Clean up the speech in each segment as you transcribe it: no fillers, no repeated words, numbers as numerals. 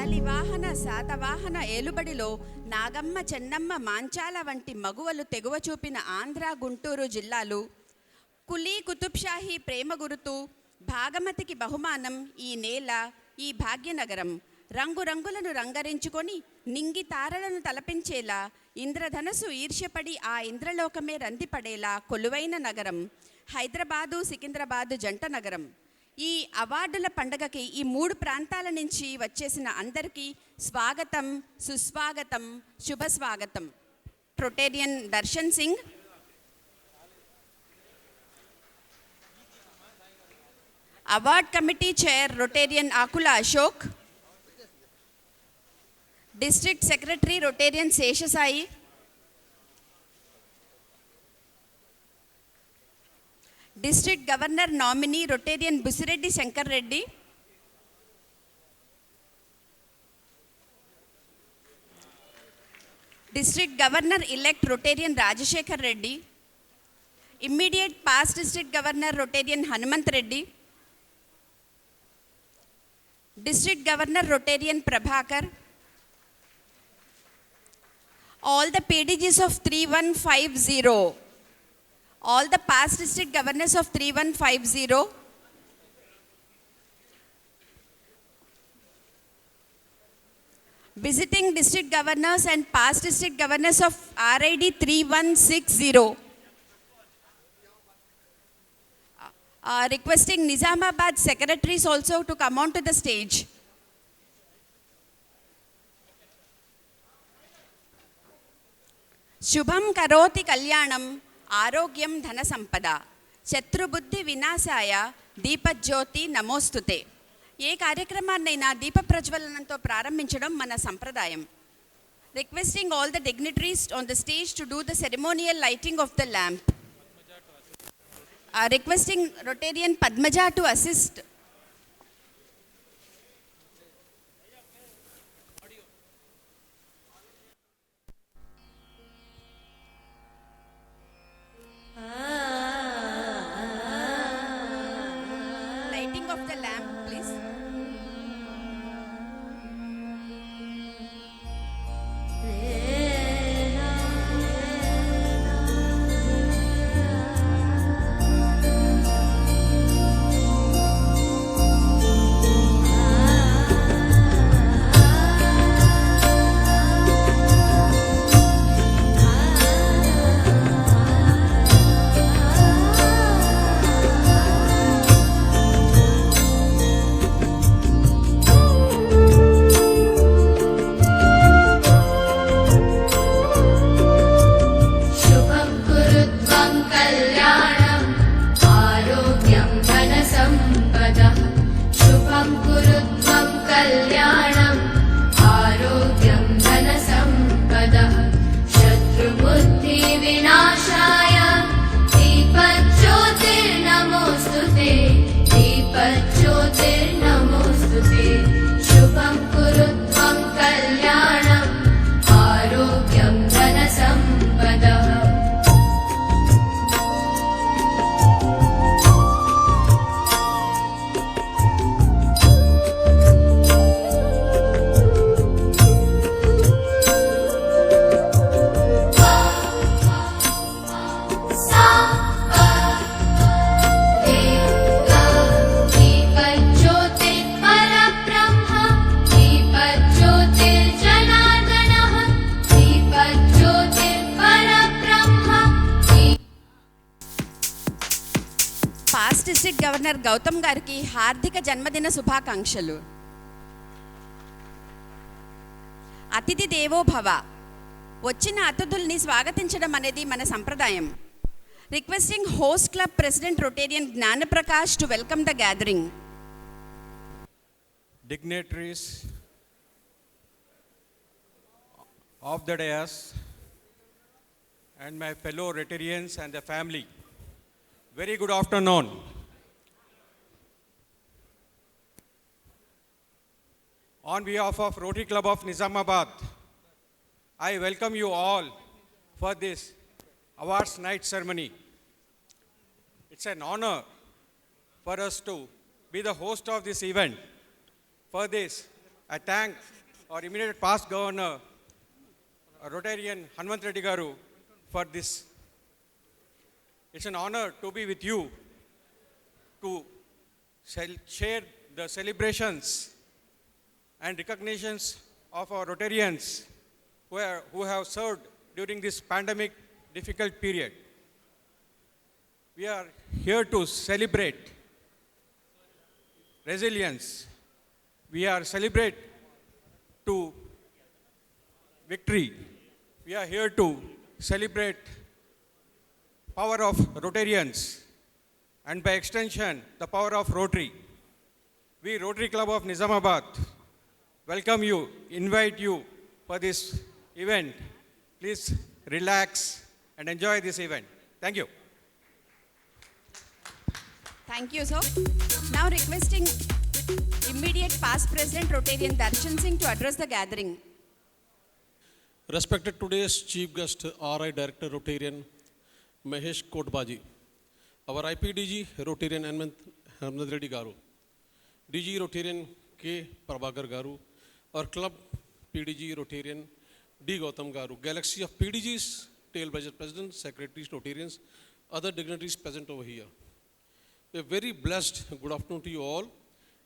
శాలివాహన శాతవాహన ఏలుబడిలో నాగమ్మ చెన్నమ్మ మాంచాల వంటి మగువలు తెగువ చూపిన ఆంధ్ర గుంటూరు జిల్లాలు, కులీ కుతుబ్షాహీ ప్రేమ గురుతు, భాగమతికి బహుమానం ఈ నేల, ఈ భాగ్యనగరం రంగురంగులను రంగరించుకొని నింగి తారలను తలపించేలా, ఇంద్రధనసు ఈర్ష్యపడి ఆ ఇంద్రలోకమే రందిపడేలా కొలువైన నగరం హైదరాబాదు సికింద్రాబాదు జంట నగరం. ఈ అవార్డుల పండగకి ఈ 3 ప్రాంతాల నుంచి వచ్చేసిన అందరికీ స్వాగతం, సుస్వాగతం, శుభ స్వాగతం. Rotarian Darshan Singh, award committee chair Rotarian Akula Ashok, district secretary Rotarian Seshasai, district governor nominee Rotarian Busireddy Shankar Reddy, district governor elect Rotarian Rajasekhar Reddy, immediate past district governor Rotarian Hanumanth Reddy, district governor Rotarian Prabhakar, all the PDGs of 3150, all the past district governors of 3150, visiting district governors and past district governors of RID 3160, requesting Nizamabad secretaries also to come on to the stage. శుభం కరోతి కళ్యాణం ఆరోగ్యం ధన సంపద శత్రుబుద్ధి వినాశాయ దీపజ్యోతి నమోస్తుతే. ఏ కార్యక్రమాన్నైనా దీప ప్రజ్వలనంతో ప్రారంభించడం మన సంప్రదాయం. Requesting all the dignitaries on the stage to do the ceremonial lighting of the lamp. Requesting Rotarian Padmaja to assist. District governor Gautam గారికి హార్దిక జన్మదిన శుభాకాంక్షలు. అతిథి దేవో భవ. వచ్చిన అతిథుల్ని స్వాగతించడం అనేది మన సంప్రదాయం. Requesting host club president Rotarian Gnanaprakash to welcome the gathering. Dignitaries of the dais and my fellow Rotarians and the family, very good afternoon. On behalf of Rotary Club of Nizamabad, I welcome you all for this awards night ceremony. It's an honor for us to be the host of this event. For this, I thank our immediate past governor, Rotarian Hanmant Reddy Garu, for this. It's an honor to be with you to share the celebrations and recognitions of our Rotarians who have served during this pandemic difficult period. We are here to celebrate resilience. We are celebrate to victory. We are here to celebrate power of Rotarians and by extension the power of Rotary. We Rotary Club of Nizamabad welcome you, invite you for this event. Please relax and enjoy this event. Thank you. Thank you, sir. Now requesting immediate past President Rotarian Darshan Singh to address the gathering. Respected today's chief guest, RI Director Rotarian Mahesh Kotbaji, our IPDG Rotarian Hanmant Reddy Garu, DG Rotarian K. Prabhakar Garu, our club PDG Rotarian D. Gautam Garu, galaxy of PDGs, tail budget presidents, secretaries, Rotarians, other dignitaries present over here. A very blessed good afternoon to you all.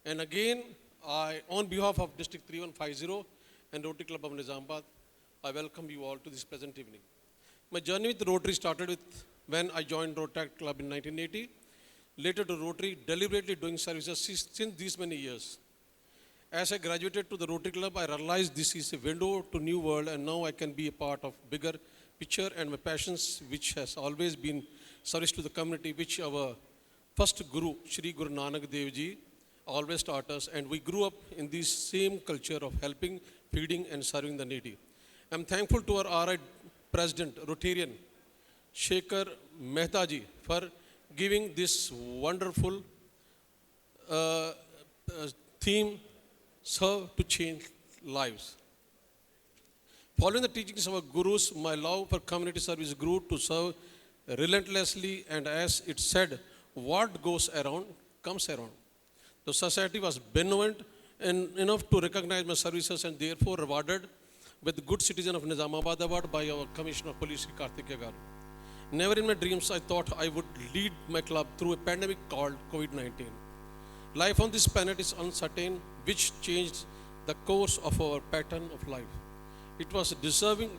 And again, on behalf of District 3150 and Rotary Club of Nizamabad, I welcome you all to this present evening. My journey with Rotary started with when I joined Rotary Club in 1980, later to Rotary, deliberately doing services since these many years. As I graduated to the Rotary Club, I realized this is a window to new world, and now I can be a part of bigger picture, and my passions, which has always been service to the community, which our first Guru, Shri Guru Nanak Dev Ji, always taught us, and we grew up in this same culture of helping, feeding, and serving the needy. I'm thankful to our RI President, Rotarian, Shekhar Mehta Ji, for giving this wonderful theme, Serve to Change Lives. Following the teachings of our gurus, my love for community service grew to serve relentlessly, and as it said, what goes around comes around. The society was benevolent and enough to recognize my services, and therefore rewarded with the Good Citizen of Nizamabad Award by our Commissioner of Police, Karthikeya Garu. Never in my dreams I thought I would lead my club through a pandemic called COVID-19. Life on this planet is uncertain, which changed the course of our pattern of life. It was deserving,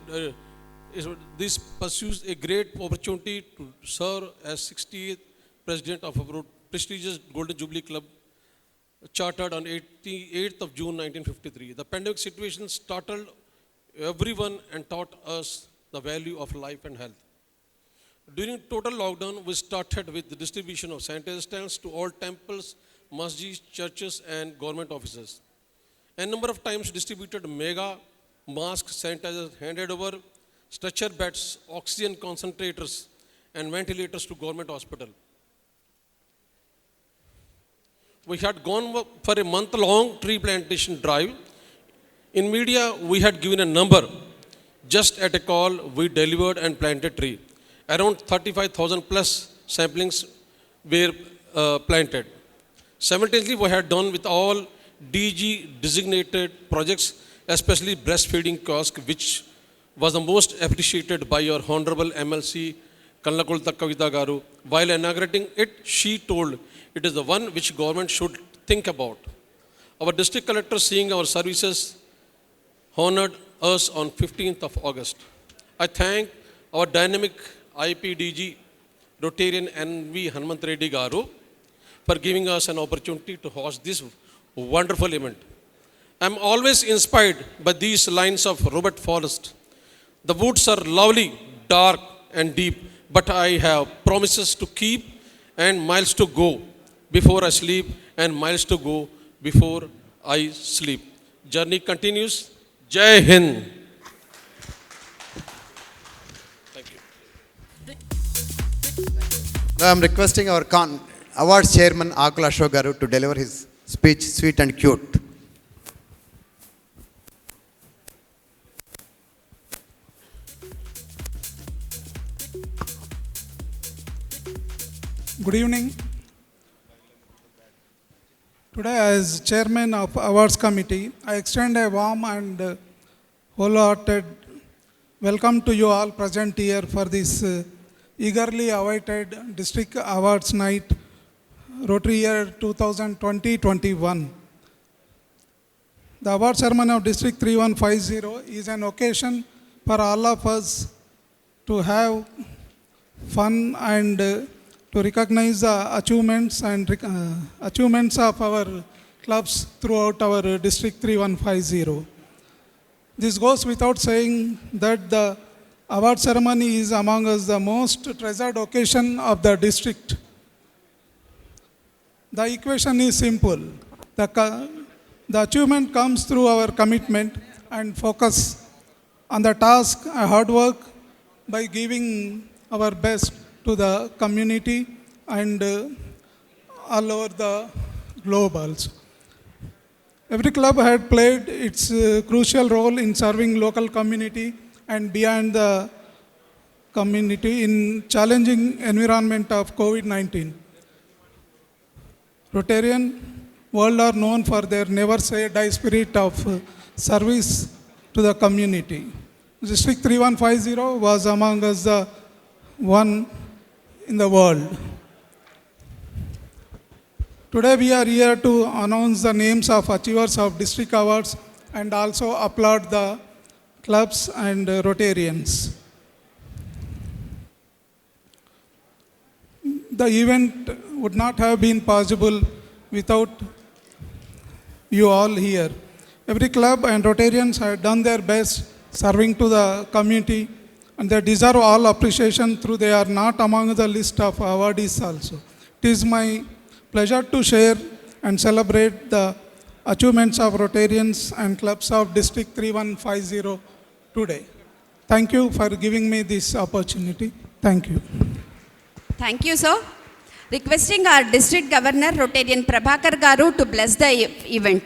this pursues a great opportunity to serve as 68th President of our prestigious Golden Jubilee Club, chartered on 8th of June 1953. The pandemic situation startled everyone and taught us the value of life and health. During total lockdown, we started with the distribution of sanitizer stands to all temples, masjids, churches, and government offices. A number of times distributed mega masks, sanitizers, handed over stretcher beds, oxygen concentrators, and ventilators to government hospital. We had gone for a month-long tree plantation drive. In media, we had given a number. Just at a call, we delivered and planted tree. Around 35,000 plus samplings were planted. Simultaneously, we had done with all DG designated projects, especially breastfeeding kiosk, which was the most appreciated by your Honorable MLC, Kallakulta Kavita Garu. While inaugurating it, she told, it is the one which government should think about. Our district collector, seeing our services, honored us on 15th of August. I thank our dynamic IPDG, Rotarian NV Hanmant Reddy Garu, for giving us an opportunity to host this wonderful event. I'm always inspired by these lines of Robert Forrest. The woods are lovely, dark, and deep, but I have promises to keep and miles to go before I sleep, and miles to go before I sleep. Journey continues. Jai Hind. Thank you. Now I'm requesting our awards chairman Akula Ashok Garu to deliver his speech, sweet and cute. Good evening Today, as chairman of Awards Committee, I extend a warm and wholehearted welcome to you all present here for this eagerly awaited District Awards Night, Rotary Year 2020-21. The award ceremony of District 3150 is an occasion for all of us to have fun and to recognize the achievements of our clubs throughout our District 3150. This goes without saying that the award ceremony is among us the most treasured occasion of the district. The equation is simple. The achievement comes through our commitment and focus on the task and hard work by giving our best to the community and all over the globe also. Every club had played its crucial role in serving local community and beyond the community in challenging environment of COVID-19. Rotarian world are known for their never say die spirit of service to the community. District 3150 was among us the one in the world. Today we are here to announce the names of achievers of district awards and also applaud the clubs and Rotarians. The event would not have been possible without you all here. Every club and Rotarians have done their best serving to the community and they deserve all appreciation through they are not among the list of awardees also. It is my pleasure to share and celebrate the achievements of Rotarians and clubs of District 3150 today. Thank you for giving me this opportunity. Thank you. Thank you, sir. Requesting our District Governor, Rotarian Prabhakar Garu, to bless the event.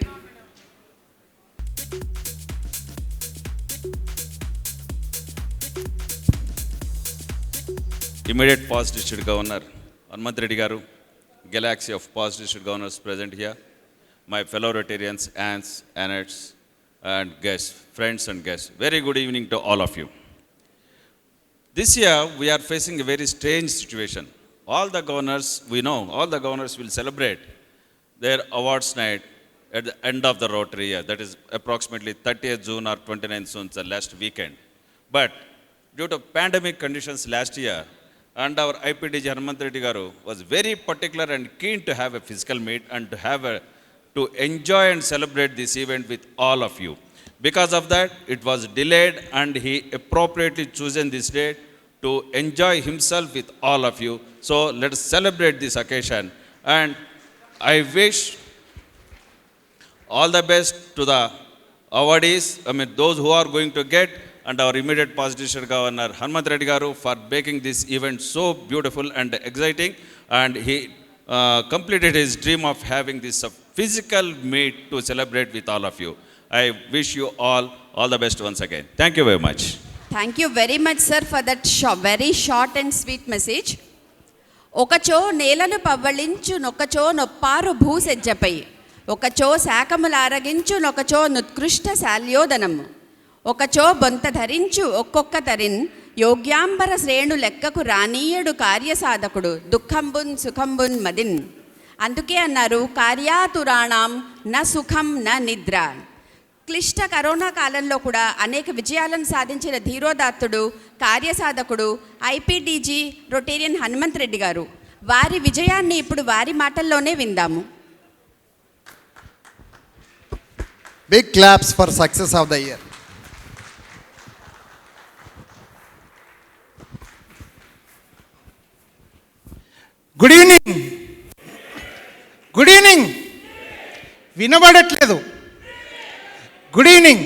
Immediate past District Governor, Hanumanth Reddy Garu, galaxy of past District Governors present here, my fellow Rotarians, aunts, aunts, and guests, friends and guests. Very good evening to all of you. This year, we are facing a very strange situation. All the governors, we know, all the governors will celebrate their awards night at the end of the Rotary year. That is approximately 30th June or 29th June, the last weekend. But due to pandemic conditions last year, and our IPDG Hanumanth Reddy Garu was very particular and keen to have a physical meet and to enjoy and celebrate this event with all of you. Because of that, it was delayed and he appropriately chosen this date to enjoy himself with all of you. So let us celebrate this occasion. And I wish all the best to the awardees, those who are going to get, and our immediate past District Governor Hanumanth Reddy Garu for making this event so beautiful and exciting. And he completed his dream of having this physical meet to celebrate with all of you. I wish you all the best once again. Thank you very much. Thank you very much, sir, for that very short and sweet message. ఒకచో నేలను పవ్వళించు నొకచో నొప్పారు భూసెజ్జపై ఒకచో శాకములారగించు నొకచో నుత్కృష్ట శాల్యోదనము ఒకచో బొంత ధరించు ఒక్కొక్క తరిన్ యోగ్యాంబర శ్రేణు లెక్కకు రానీయడు కార్యసాధకుడు దుఃఖంబున్ సుఖంబున్ మదిన్. అందుకే అన్నారు కార్యాతురాణం న సుఖం న నిద్ర. క్లిష్ట కరోనా కాలంలో కూడా అనేక విజయాలను సాధించిన ధీరోదాత్తుడు కార్యసాధకుడు ఐపీడీజీ రొటేరియన్ హనుమంత్ రెడ్డి గారు. వారి విజయాన్ని ఇప్పుడు వారి మాటల్లోనే విందాము. Big claps for success of the year. Good evening. Good evening. వినబడట్లేదు. Good evening.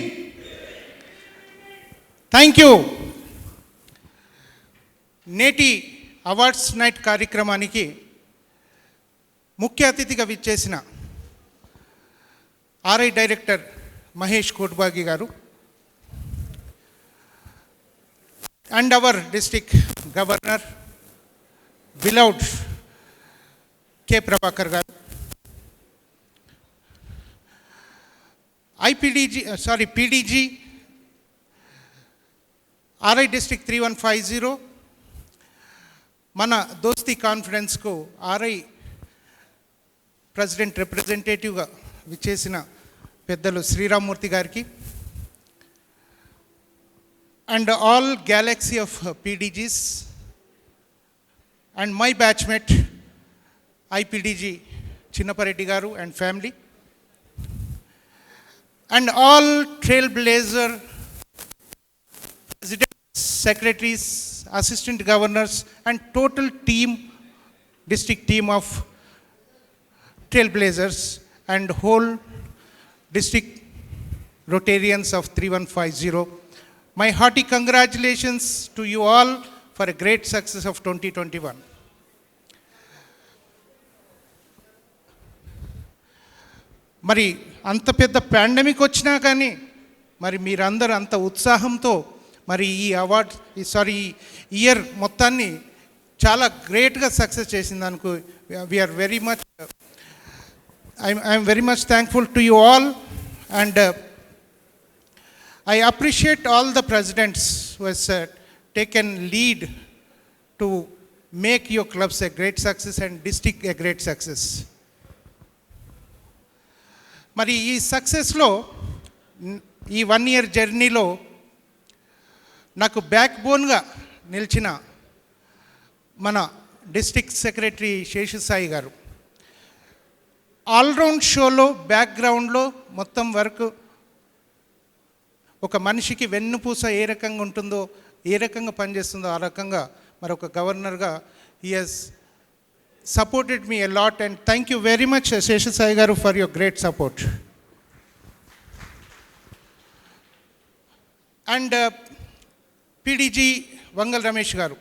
Thank you. నేటి అవార్డ్స్ నైట్ కార్యక్రమానికి ముఖ్య అతిథిగా విచ్చేసిన RI director Mahesh Kotbagi garu and our district governor beloved K. Prabhakar garu, PDG, RI District 3150, మన దోస్తి కాన్ఫరెన్స్కు RI ప్రెసిడెంట్ రిప్రజెంటేటివ్గా విచ్చేసిన పెద్దలు శ్రీరామ్మూర్తి గారికి, and all galaxy of PDGs and my batchmate IPDG Chinnapareddy garu and family, and all trailblazer presidents, secretaries, assistant governors and total team, district team of trailblazers and whole district Rotarians of 3150. My hearty congratulations to you all for a great success of 2021. మరి అంత పెద్ద pandemic వచ్చినా కానీ మరి మీరందరూ అంత ఉత్సాహంతో మరి ఈ అవార్డ్ ఈ ఇయర్ మొత్తాన్ని చాలా గ్రేట్గా సక్సెస్ చేసింది అనుకో. We are very much I'm very much thankful to you all, and I appreciate all the presidents who has taken lead to make your clubs a great success and district a great success. మరి ఈ సక్సెస్లో ఈ 1 year జర్నీలో నాకు back బోన్గా నిలిచిన మన district secretary Seshasai గారు. All round షోలో బ్యాక్గ్రౌండ్లో మొత్తం వర్క్, ఒక మనిషికి వెన్నుపూస ఏ రకంగా ఉంటుందో, ఏ రకంగా పనిచేస్తుందో ఆ రకంగా మరొక గవర్నర్గా he has supported me a lot, and thank you very much Seshasai garu for your great support. And PDG Vangal Ramesh garu,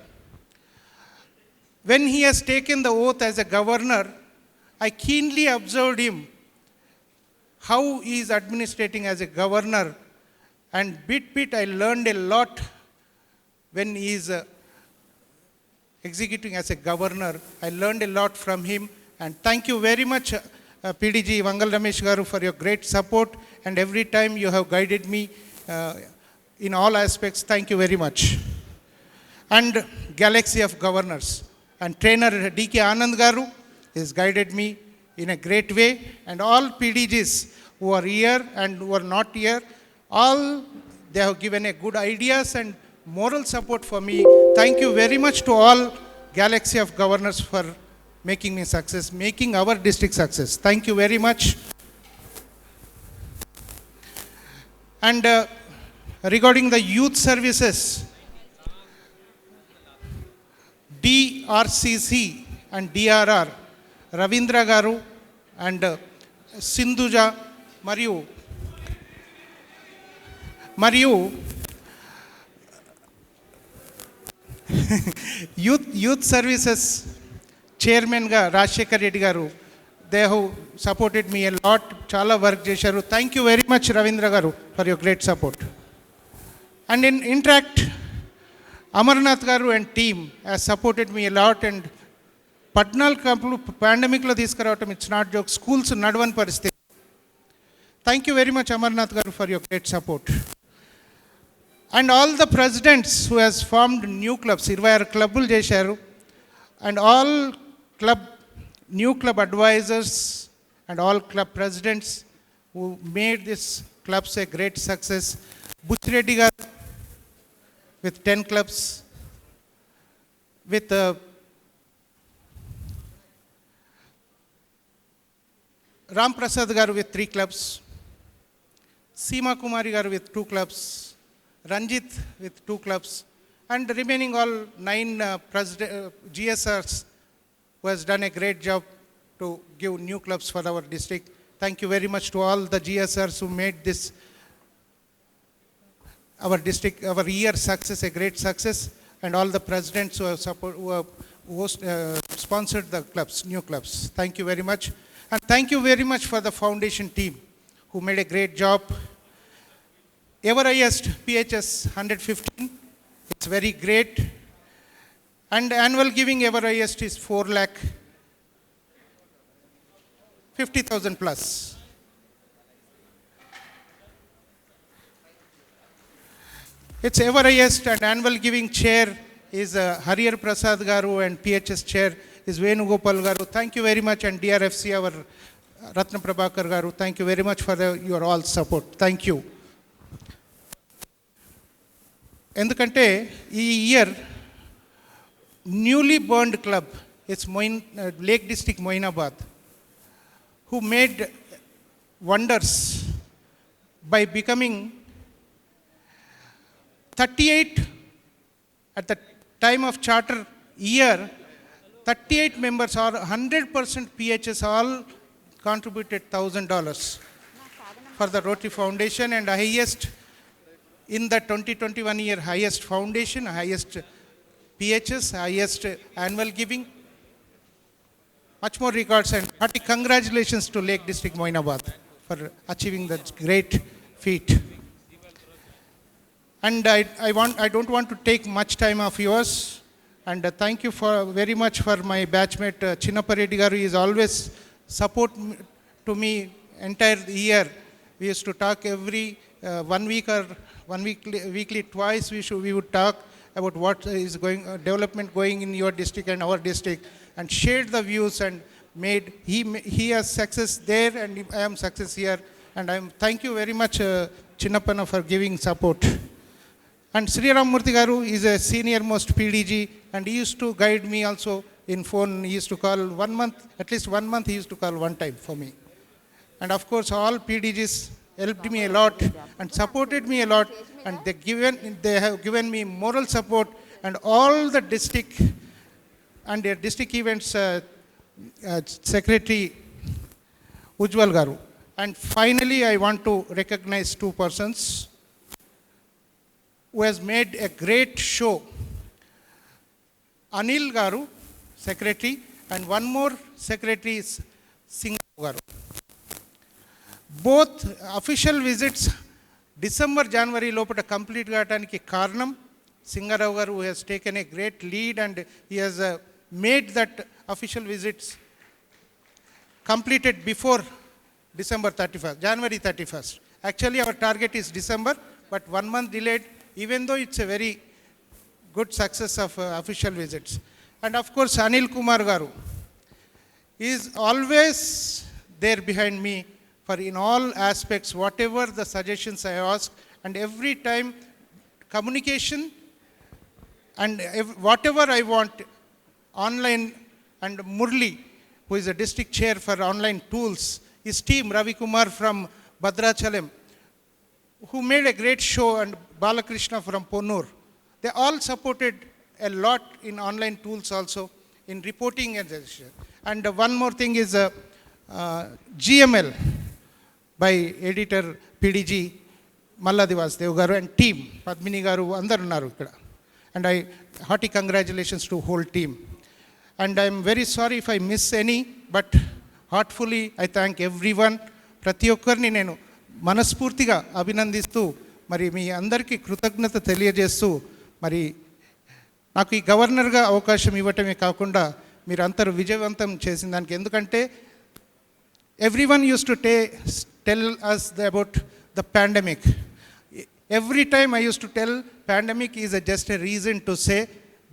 when he has taken the oath as a governor, I keenly observed him, how he is administrating as a governor, and bit I learned a lot when he is executing as a governor. I learned a lot from him, and thank you very much PDG Vangal Ramesh garu for your great support, and every time you have guided me in all aspects. Thank you very much. And galaxy of governors and trainer DK Anand garu has guided me in a great way, and all PDGs who are here and who are not here, all they have given a good ideas and moral support for me. Thank you very much to all galaxy of governors for making me success, making our district success. Thank you very much. And regarding the youth services, DRCC and DRR, Ravindra garu and Sindhuja మరియు youth services చైర్మన్గా Rajasekhar Reddy garu, they have supported me a lot, చాలా work చేశారు. Thank you very much Ravindra garu for your great support. And in Interact Amarnath garu and team has supported me a lot, and 14 కంపులు పాండమిక్లో తీసుకురావటం it's not joke, schools నడవని పరిస్థితి. Thank you very much Amarnath garu for your great support. And all the presidents who has formed new clubs, 26 clubs చేశారు, and all new club advisors and all club presidents who made this clubs a great success. Butchireddy garu with 10 clubs, with Ram Prasad garu with 3 clubs, Seema Kumari garu with 2 clubs, Ranjit with 2 clubs, and the remaining all 9 GSRs who has done a great job to give new clubs for our district. Thank you very much to all the GSRs who made this our district, our year success a great success, and all the presidents who have sponsored the clubs, new clubs. Thank you very much, and thank you very much for the foundation team who made a great job. Ever highest PHS 115, it's very great, and annual giving ever highest is 4,50,000 plus. Its ever highest and annual giving chair is Hariyar Prasad Garu and PHS chair is Venugopal Garu. Thank you very much, and DRFC, our Ratna Prabhakar Garu, thank you very much for your all support. Thank you. ఎందుకంటే ఈ year newly burned club it's lake district Moinabad who made wonders by becoming 38 at the time of charter year, 38 members or 100% PHS all contributed $1,000 for the Rotary Foundation, and highest in the 2021 year, highest foundation, highest PHS, highest annual giving. Much more records, and hearty congratulations to Lake District Moinabad for achieving that great feat. And I don't want to take much time of yours, and thank you for very much for my batchmate Chinnappa Reddy Garu. He is always support to me entire year. We used to talk every 1 week or weekly twice. We would talk about what is going development going in your district and our district, and shared the views, and made he has success there, and I am success here, and I am thank you very much Chinnappana for giving support. And Sri Ramamurthy Garu is a senior most PDG, and he used to guide me also in phone. He used to call 1 month, at least 1 month he used to call one time for me. And of course all PDGs helped me a lot and supported me a lot, and they have given me moral support, and all the district and their district events secretary Ujjwal Garu. And finally I want to recognize two persons who has made a great show. Anil Garu, secretary, and one more secretary is Singaru Garu. Both official visits December, January lopata complete gataniki karanam Singarao Garu, who has taken a great lead, and he has made that official visits completed before December 31st, January 31st. Actually our target is December, but 1 month delayed, even though it's a very good success of official visits. And of course Anil Kumar Garu is always there behind me for in all aspects, whatever the suggestions I ask, and every time communication and whatever I want online. And Murli, who is a district chair for online tools, his team, Ravi Kumar from Bhadrachalam, who made a great show, and Balakrishna from Ponnur. They all supported a lot in online tools also, in reporting and registration. And one more thing is GML by editor PDG Malladi Vasudev Garu and team, Padmini Garu, andaru unnaru ikkada. And I hearty congratulations to whole team. And I am very sorry if I miss any, but heartfully I thank everyone. ప్రతి ఒక్కరిని నేను మనస్ఫూర్తిగా అభినందిస్తూ, మరి మీ అందరికీ కృతజ్ఞత తెలియజేస్తూ, మరి నాకు ఈ గవర్నర్గా అవకాశం ఇవ్వటమే కాకుండా మీరు అందరూ విజయవంతం చేసిన దానికి, ఎందుకంటే everyone used to tell us about the pandemic. Every time I used to tell pandemic is just a reason to say,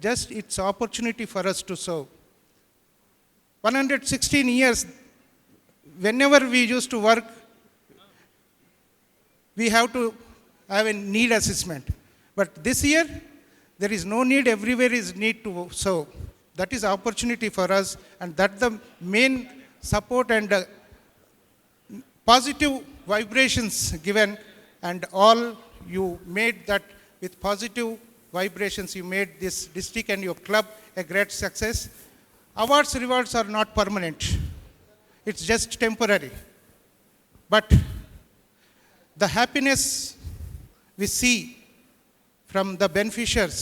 just it's opportunity for us to serve. 116 years, whenever we used to work, we have to have a need assessment. But this year, there is no need, everywhere is need to serve. That is opportunity for us, and that's the main support and positive vibrations given, and all you made that with positive vibrations. You made this district and your club a great success. Awards, rewards are not permanent. It's just temporary. But the happiness we see from the beneficiaries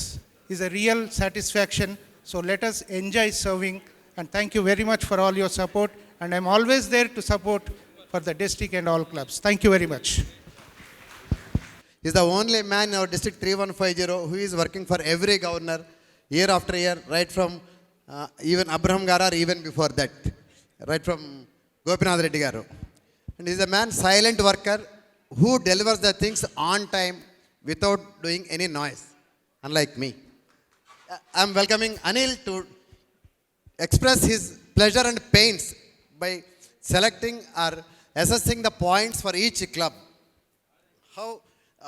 is a real satisfaction. So let us enjoy serving, and thank you very much for all your support, and I'm always there to support for the district and all clubs. Thank you very much. He is the only man in our district 3150 who is working for every governor year after year, right from even Abraham Garu, or even before that, right from Gopinath Reddy Garu. And he is a man, silent worker, who delivers the things on time, without doing any noise, unlike me. I'm welcoming Anil to express his pleasure and pains by selecting or assessing the points for each club.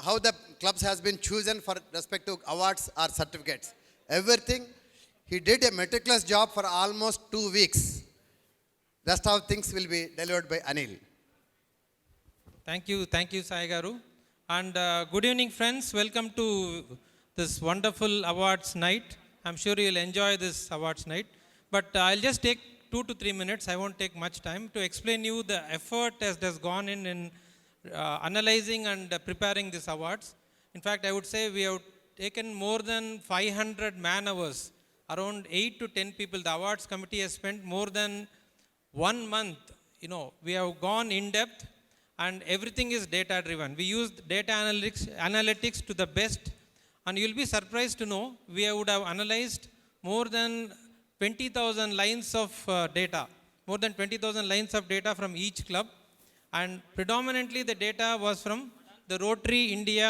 How the clubs has been chosen for respective awards or certificates. Everything, he did a meticulous job for almost 2 weeks. Rest of things will be delivered by Anil. Thank you, Sai Garu. And good evening, friends. Welcome to this wonderful awards night. I'm sure you'll enjoy this awards night. But I'll just take 2 to 3 minutes. I won't take much time to explain you the effort that has gone in analyzing and preparing these awards. In fact, I would say we have taken more than 500 man hours, around 8 to 10 people. The awards committee has spent more than 1 month. We have gone in depth, and everything is data driven. We used data analytics to the best, and you'll be surprised to know we would have analyzed more than 20,000 lines of data, more than 20,000 lines of data from each club, and predominantly the data was from the Rotary India,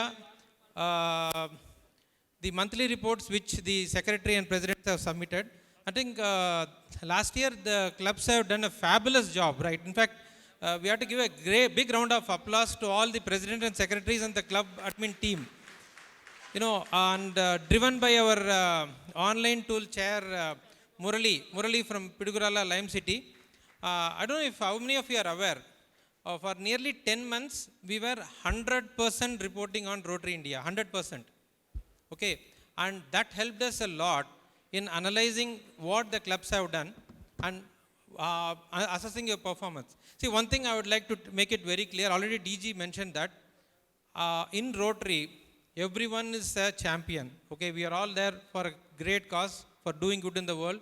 the monthly reports which the secretary and president have submitted. I think last year the clubs have done a fabulous job, right? In fact, we have to give a big round of applause to all the president and secretaries and the club admin team. And driven by our online tool chair, Murali from Pidugurala, Lime City. I don't know if how many of you are aware, for nearly 10 months, we were 100% reporting on Rotary India, 100%. Okay, and that helped us a lot in analyzing what the clubs have done and assessing your performance. See, one thing I would like to make it very clear, already DG mentioned that in Rotary, everyone is a champion. Okay, we are all there for a great cause, for doing good in the world.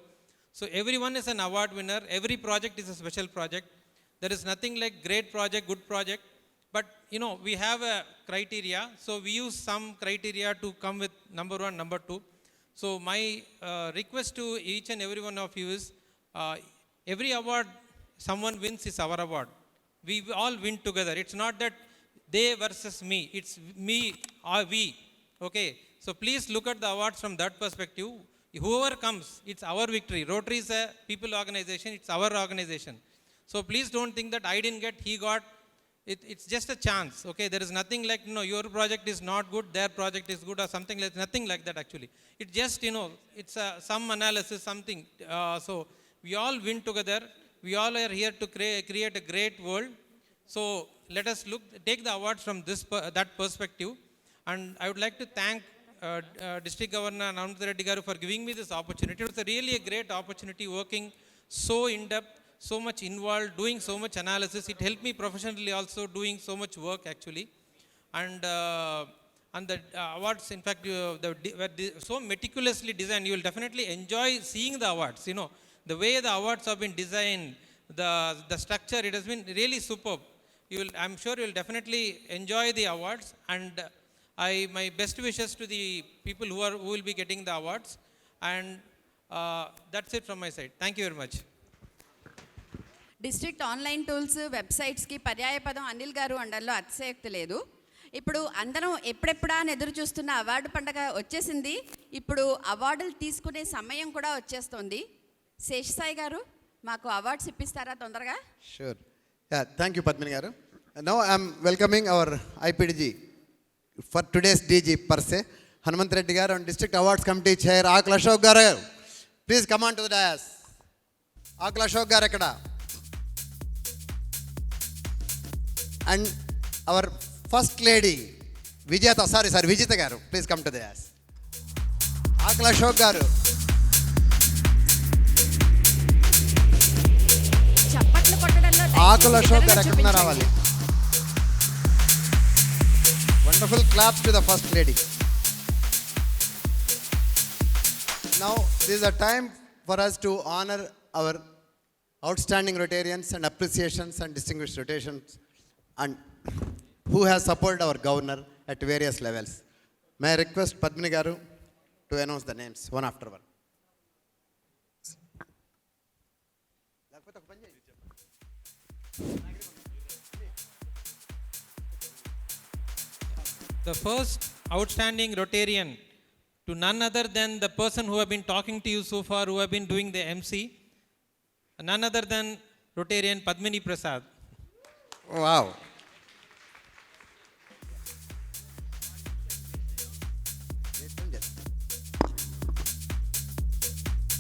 So everyone is an award winner. Every project is a special project. There is nothing like great project, good project. But we have a criteria. So we use some criteria to come with number 1, number 2. So my request to each and every one of you is, every award someone wins is our award. We all win together. It's not that they versus me. It's me or we. Okay. So please look at the awards from that perspective. Whoever comes, it's our victory. Rotary is a people organization. It's our organization. So please don't think that I didn't get, he got. It's just a chance. Okay. There is nothing like, your project is not good, their project is good or something like, nothing like that actually. It just, it's some analysis, something. So we all win together. We all are here to create a great world. So let us take the awards from that perspective. And I would like to thank District Governor Anand Reddy Garu for giving me this opportunity. It was really a great opportunity, working so in depth, so much involved, doing so much analysis. It helped me professionally also, doing so much work actually. And the awards, in fact, were so meticulously designed. You will definitely enjoy seeing the awards. The way the awards have been designed, the structure, it has been really superb. I'm sure you will definitely enjoy the awards. And my best wishes to the people who will be getting the awards. And that's it from my side. Thank you very much. District online tools వెబ్సైట్స్కి పర్యాయపదం అనిల్ గారు అండర్లో అతిశయోక్తి లేదు. ఇప్పుడు అందరం ఎప్పుడెప్పుడా అని ఎదురు చూస్తున్న అవార్డు పండగ వచ్చేసింది. ఇప్పుడు అవార్డులు తీసుకునే సమయం కూడా వచ్చేస్తుంది. శేషసాయి గారు మాకు అవార్డ్స్ ఇప్పిస్తారా తొందరగా? Sure. Yeah, thank you, Padmini garu. Now I am welcoming our IPDG for today's DG per se, Hanumanth Reddy garu, and District Awards Committee Chair Akul Ashok garu. Please come on to the dais. Akul Ashok garu ekkada. And our first lady, Vijita garu. Please come to the dais. Akul Ashok garu. చప్పట్లు కొట్టడంలో Akul Ashok garu ekkada రావాలి. Wonderful claps to the first lady. Now, this is a time for us to honor our outstanding Rotarians and appreciations and distinguished rotations, and who has supported our governor at various levels. May I request Padmini garu to announce the names one after one. The first outstanding Rotarian to none other than the person who have been talking to you so far, who have been doing the MC, none other than Rotarian Padmini Prasad. Wow.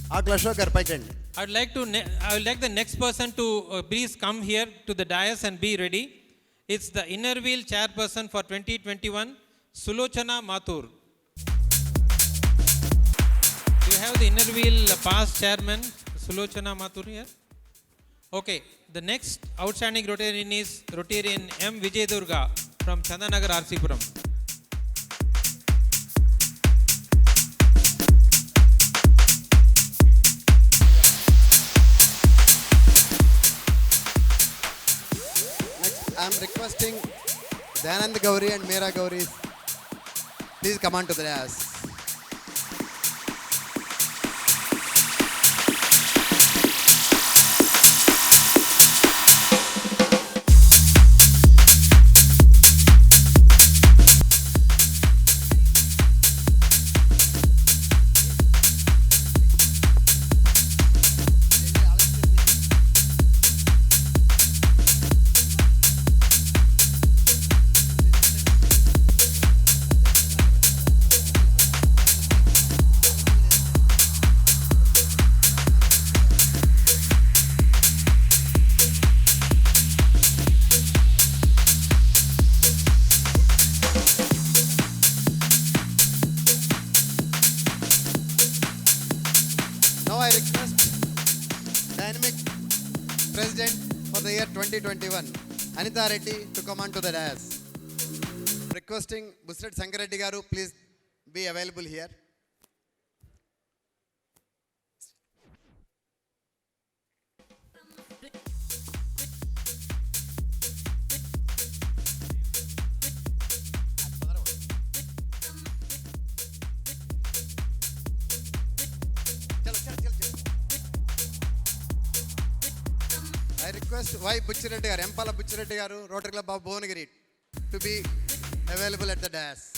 Ashok garu paiki రండి. I would like the next person to please come here to the dais and be ready. It's the Inner Wheel chairperson for 2021, Sulochana Mathur. Do you have the Inner Wheel past chairman, Sulochana Mathur here? Okay, the next outstanding Rotarian is Rotarian M. Vijay Durga from Chandanagar, RC-Puram. I am requesting Dayanand Gauri and Meera Gauri, please come on to the dais. Now I request Dynamic President for the year 2021, Anita Reddy, to come on to the dais. Requesting Busret Sankareddy Garu, please be available here. I request Y. Butchireddy Garu, Empala Butchireddy Garu, Rotary Club of Bhuvanagiri, to be available at the dais.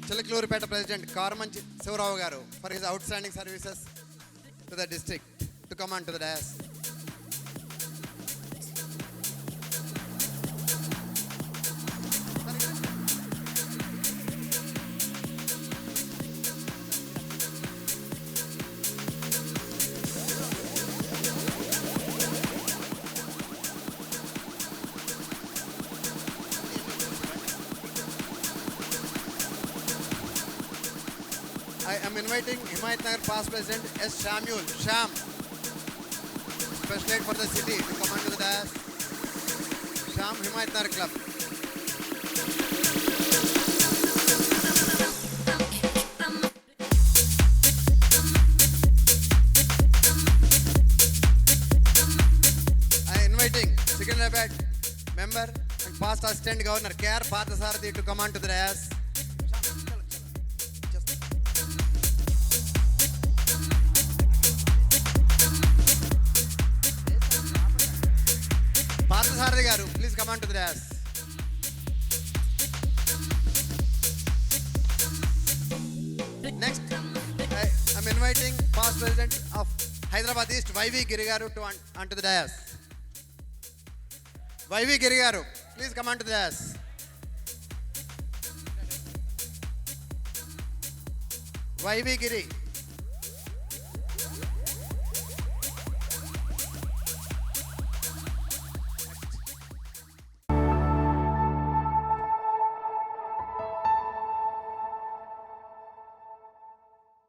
Chilakluripeta President Karmanchi Sivarao Garu for his outstanding services to the district to come on to the dais. I am inviting Himayat Nagar past President S. Samuel, Sham, Special Aid for the city, to come on to the dais. Sham, Himayat Nagar Club. I am inviting Secunderabad member and past Assistant Governor K.R. Parthasarathi to come on to the dais. Parthasarathi Garu, please come on to the dais. Next, I am inviting past President of Hyderabad East, Y.V. Giri Garu, to onto the dais. Y.V. Giri Garu, please come on to the dais. Y.V. Giri.